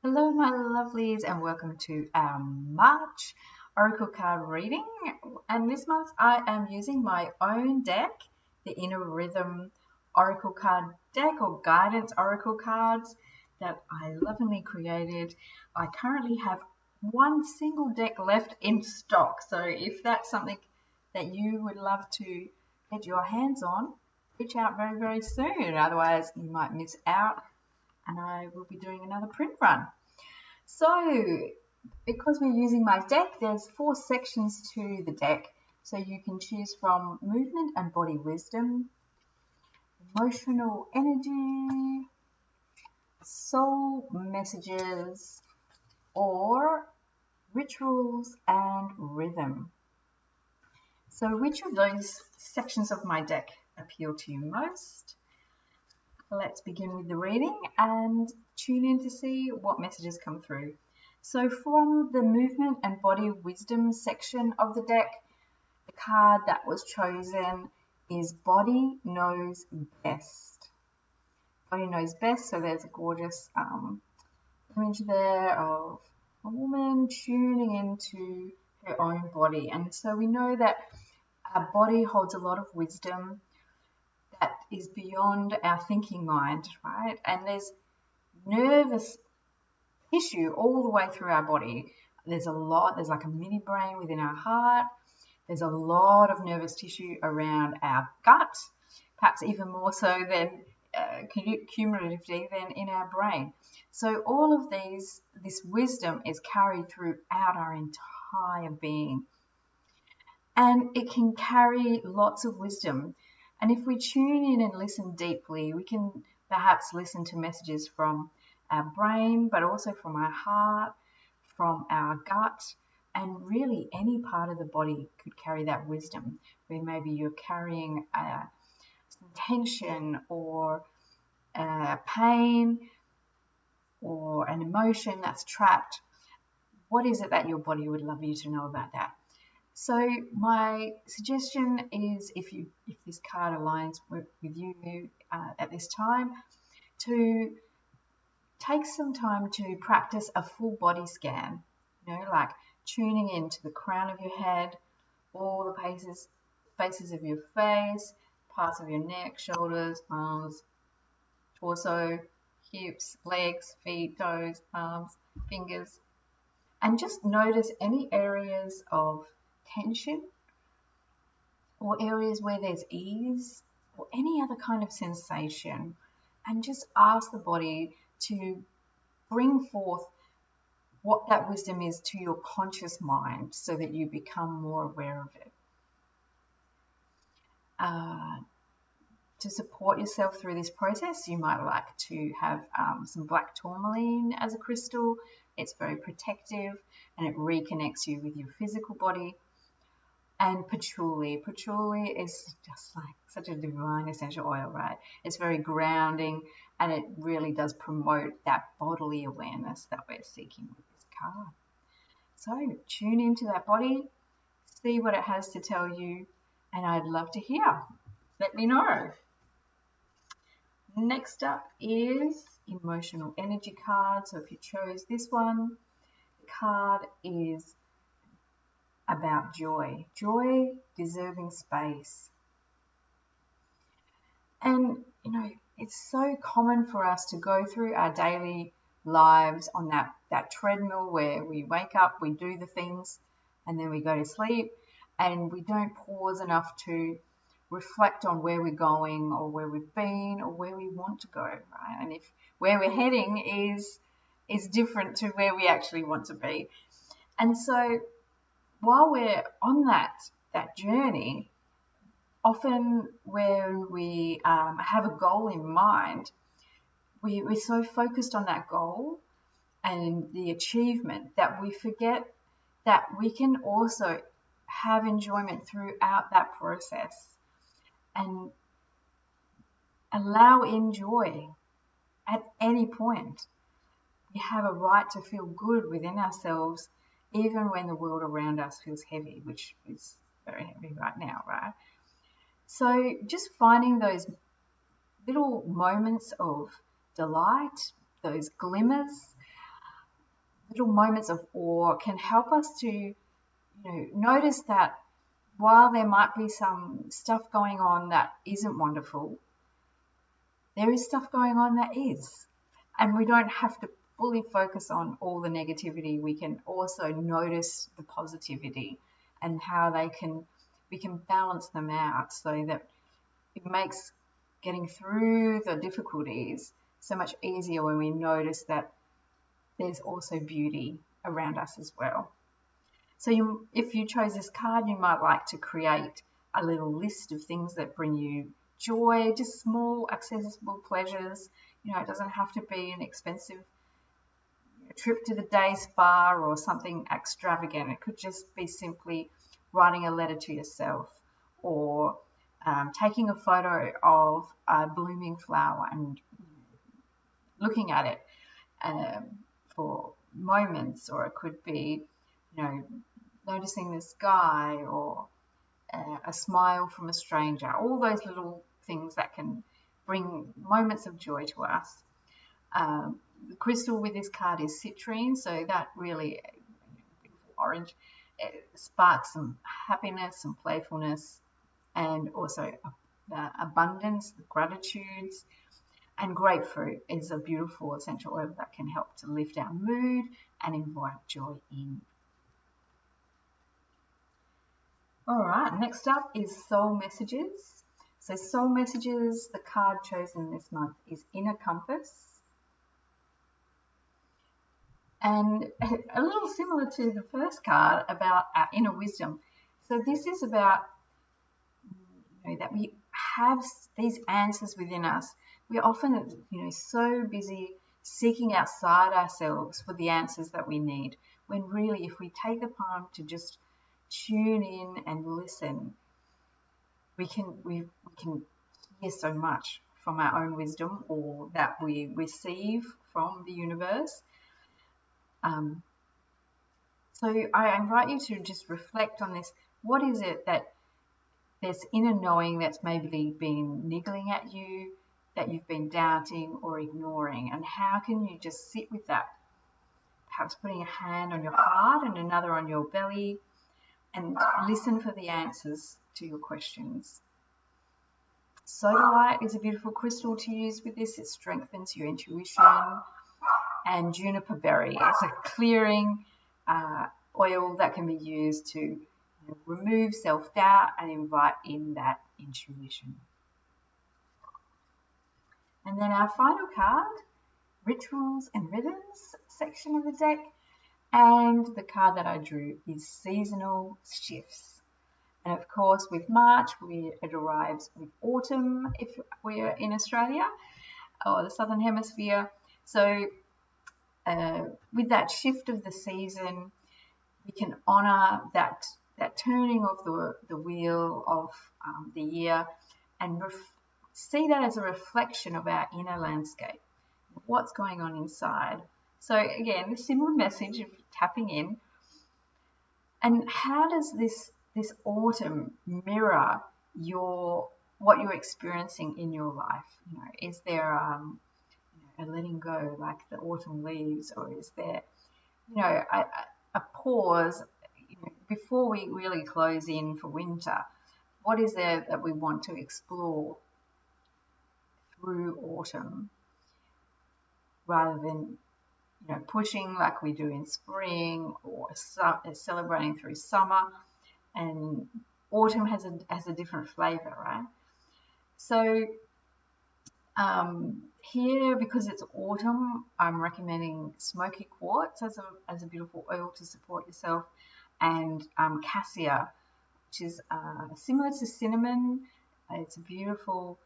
Hello, my lovelies, and welcome to our March Oracle card reading. And this month I am using my own deck, the Inner Rhythm Oracle card deck or Guidance Oracle cards that I lovingly created. I currently have one single deck left in stock. So if that's something that you would love to get your hands on, reach out very, very soon. Otherwise, you might miss out and I will be doing another print run. So, because we're using my deck, there's 4 sections to the deck. So you can choose from movement and body wisdom, emotional energy, soul messages, or rituals and rhythm. So which of those sections of my deck appeal to you most? Let's begin with the reading and tune in to see what messages come through. So from the movement and body wisdom section of the deck, the card that was chosen is Body Knows Best. Body Knows Best, so there's a gorgeous image there of a woman tuning into her own body. And so we know that our body holds a lot of wisdom that is beyond our thinking mind, right? And there's nervous tissue all the way through our body. There's like a mini brain within our heart. There's a lot of nervous tissue around our gut, perhaps even more so than cumulatively than in our brain. So all of this wisdom is carried throughout our entire being. And it can carry lots of wisdom. And if we tune in and listen deeply, we can perhaps listen to messages from our brain, but also from our heart, from our gut, and really any part of the body could carry that wisdom, where maybe you're carrying some tension or pain or an emotion that's trapped. What is it that your body would love you to know about that? So my suggestion is, if this card aligns with you at this time, to take some time to practice a full body scan. Like tuning into the crown of your head, all the faces of your face, parts of your neck, shoulders, arms, torso, hips, legs, feet, toes, arms, fingers, and just notice any areas of tension or areas where there's ease or any other kind of sensation, and just ask the body to bring forth what that wisdom is to your conscious mind so that you become more aware of it. To support yourself through this process, you might like to have some black tourmaline as a crystal. It's very protective and it reconnects you with your physical body. And patchouli. Patchouli is just like such a divine essential oil, right? It's very grounding and it really does promote that bodily awareness that we're seeking with this card. So tune into that body, see what it has to tell you, and I'd love to hear. Let me know. Next up is emotional energy card. So if you chose this one, the card is about joy. Joy deserving space. And it's so common for us to go through our daily lives on that treadmill where we wake up, we do the things, and then we go to sleep, and we don't pause enough to reflect on where we're going or where we've been or where we want to go, right? And if where we're heading is different to where we actually want to be. And so while we're on that journey, often when we have a goal in mind, we're so focused on that goal and the achievement that we forget that we can also have enjoyment throughout that process and allow in joy at any point. We have a right to feel good within ourselves even when the world around us feels heavy, which is very heavy right now, right? So just finding those little moments of delight, those glimmers, little moments of awe can help us to notice that while there might be some stuff going on that isn't wonderful, there is stuff going on that is. And we don't have to fully focus on all the negativity. We can also notice the positivity and how we can balance them out so that it makes getting through the difficulties so much easier when we notice that there's also beauty around us as well. So if you chose this card, you might like to create a little list of things that bring you joy, just small, accessible pleasures. It doesn't have to be an expensive trip to the day spa or something extravagant. It could just be simply writing a letter to yourself, or taking a photo of a blooming flower and looking at it for moments, or it could be, noticing the sky, or a smile from a stranger, all those little things that can bring moments of joy to us. The crystal with this card is citrine, so that really, beautiful orange, sparks some happiness and playfulness, and also abundance, gratitudes. And grapefruit is a beautiful essential oil that can help to lift our mood and invite joy in. All right, next up is Soul Messages. So Soul Messages, the card chosen this month is Inner Compass. And a little similar to the first card about our inner wisdom. So this is about that we have these answers within us. We're often so busy seeking outside ourselves for the answers that we need, when really if we take the time to just tune in and listen, we can hear so much from our own wisdom, or that we receive from the universe. So I invite you to just reflect on this. What is it that there's inner knowing that's maybe been niggling at you, that you've been doubting or ignoring, and how can you just sit with that? Perhaps putting a hand on your heart and another on your belly, and listen for the answers to your questions. Sodalite is a beautiful crystal to use with this. It strengthens your intuition. And juniper berry is a clearing oil that can be used to remove self-doubt and invite in that intuition. And then our final card, Rituals and Rhythms section of the deck. And the card that I drew is Seasonal Shifts. And of course, with March, it arrives with autumn if we're in Australia or the Southern Hemisphere. So with that shift of the season, we can honour that turning of the wheel of the year, and see that as a reflection of our inner landscape, what's going on inside. So again, a similar message of tapping in. And how does this autumn mirror what you're experiencing in your life? Is there a letting go, like the autumn leaves, or is there a pause before we really close in for winter? What is there that we want to explore through autumn, rather than pushing like we do in spring, or celebrating through summer? And autumn has a different flavor, right? So here, because it's autumn, I'm recommending smoky quartz as a beautiful oil to support yourself, and cassia, which is similar to cinnamon. It's a beautiful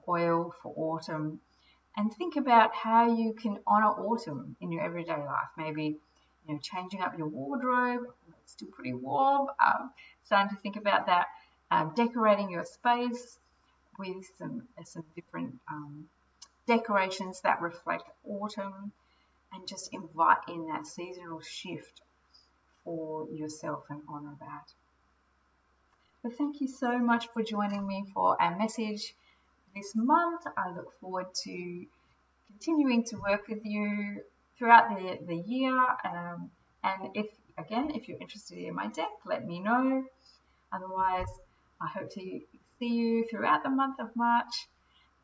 oil for autumn. And think about how you can honor autumn in your everyday life. Maybe changing up your wardrobe. It's still pretty warm. Starting to think about that. Decorating your space with some different decorations that reflect autumn, and just invite in that seasonal shift for yourself and honor that. But thank you so much for joining me for our message this month. I look forward to continuing to work with you throughout the year. And if you're interested in my deck, let me know. Otherwise, I hope to see you throughout the month of March,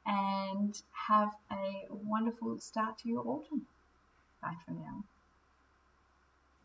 and have a wonderful start to your autumn. Bye for now.